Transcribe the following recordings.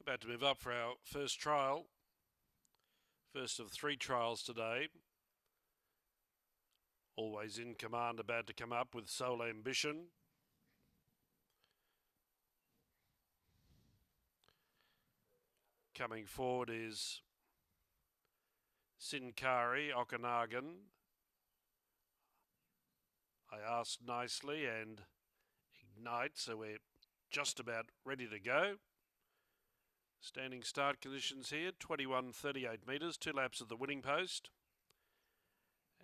About to move up for our first trial. First of 3 trials today. Always in Command about to come up with Sole Ambition. Coming forward is Sinkari, Okanagan. I asked nicely and Ignite, so we're just about ready to go. Standing start conditions here, 21.38 metres, 2 laps of the winning post.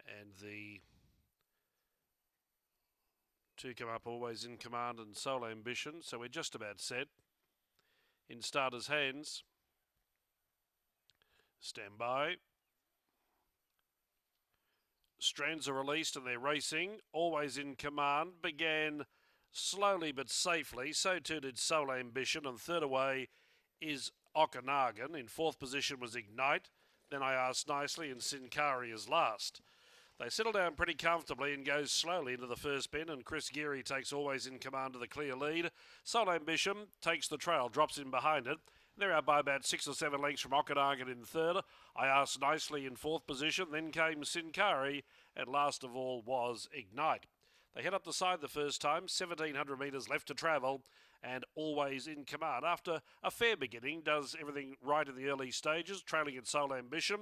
And the 2 come up Always in Command and Sole Ambition, so we're just about set. In starters' hands. Stand by. Strands are released and they're racing. Always in Command began slowly but safely. So too did Sole Ambition, and third away is Okanagan. In fourth position was Ignite. Then I asked nicely, and Sinkari is last. They settle down pretty comfortably and go slowly into the first bend, and Chris Geary takes Always in Command to the clear lead. Sole Ambition takes the trail, drops in behind it. They're out by about 6 or 7 lengths from Okanagan in third. I asked nicely in fourth position. Then came Sinkari, and last of all was Ignite. They head up the side the first time, 1,700 metres left to travel, and Always in Command. After a fair beginning, does everything right in the early stages, trailing at Sole Ambition.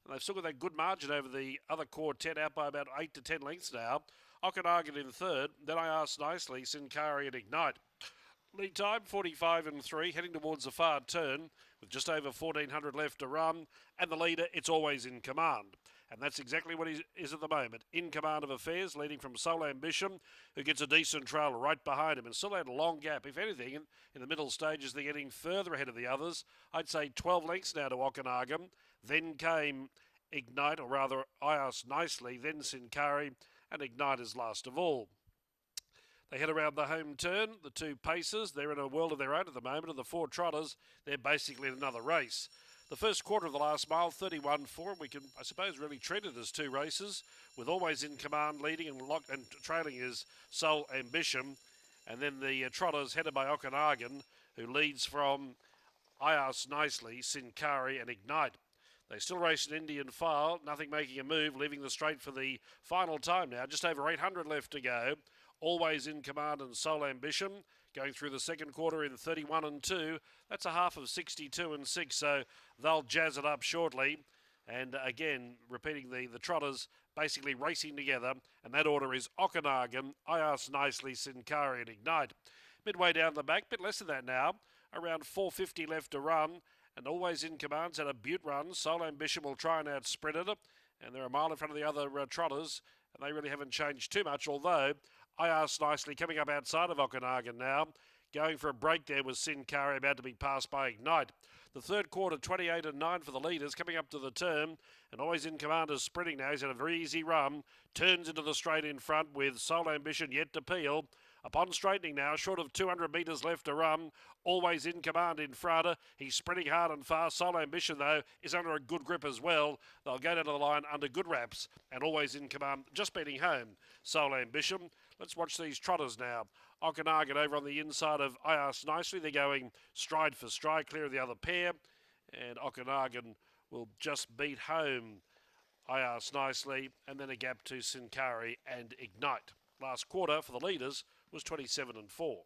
And they've still got that good margin over the other quartet, out by about 8 to 10 lengths now. Okanagan in third. Then I asked nicely, Sinkari and Ignite. Lead time 45 and 3, heading towards the far turn with just over 1,400 left to run. And the leader, it's Always in Command. And that's exactly what he is at the moment. In command of affairs, leading from Sole Ambition, who gets a decent trail right behind him and still had a long gap. If anything, in the middle stages, they're getting further ahead of the others. I'd say 12 lengths now to Okanagan. Then came Ignite, or rather, I asked nicely, then Sinkari, and Ignite is last of all. They head around the home turn, the 2 pacers. They're in a world of their own at the moment, and the 4 trotters, they're basically in another race. The first quarter of the last mile, 31.4, and we can, I suppose, really treat it as 2 races, with Always in Command leading and trailing is Sole Ambition. And then the trotters headed by Okanagan, who leads from I Asked Nicely, Sinkari and Ignite. They still race an Indian file, nothing making a move, leaving the straight for the final time now. Just over 800 left to go. Always in Command and Sole Ambition going through the second quarter in 31 and 2. That's a half of 62 and 6, so they'll jazz it up shortly. And again, repeating the trotters basically racing together, and that order is Okanagan, I Asked Nicely, Sinkari and Ignite. Midway down the back, bit less than that now, around 450 left to run, and Always in Command's had a beaut run. Sole Ambition will try and outspread it, and they're a mile in front of the other trotters, and they really haven't changed too much, although I Asked Nicely coming up outside of Okanagan now. Going for a break there was Sinkari, about to be passed by Ignite. The third quarter, 28 and 9 for the leaders, coming up to the turn. And Always in Command is sprinting now. He's had a very easy run. Turns into the straight in front with Sole Ambition yet to peel. Upon straightening now, short of 200 metres left to run. Always in Command in front. He's sprinting hard and fast. Sole Ambition, though, is under a good grip as well. They'll go down to the line under good wraps. And Always in Command just beating home Sole Ambition. Let's watch these trotters now. Okanagan over on the inside of I Asked Nicely. They're going stride for stride, clear of the other pair. And Okanagan will just beat home I Asked Nicely. And then a gap to Sinkari and Ignite. Last quarter for the leaders was 27 and 4.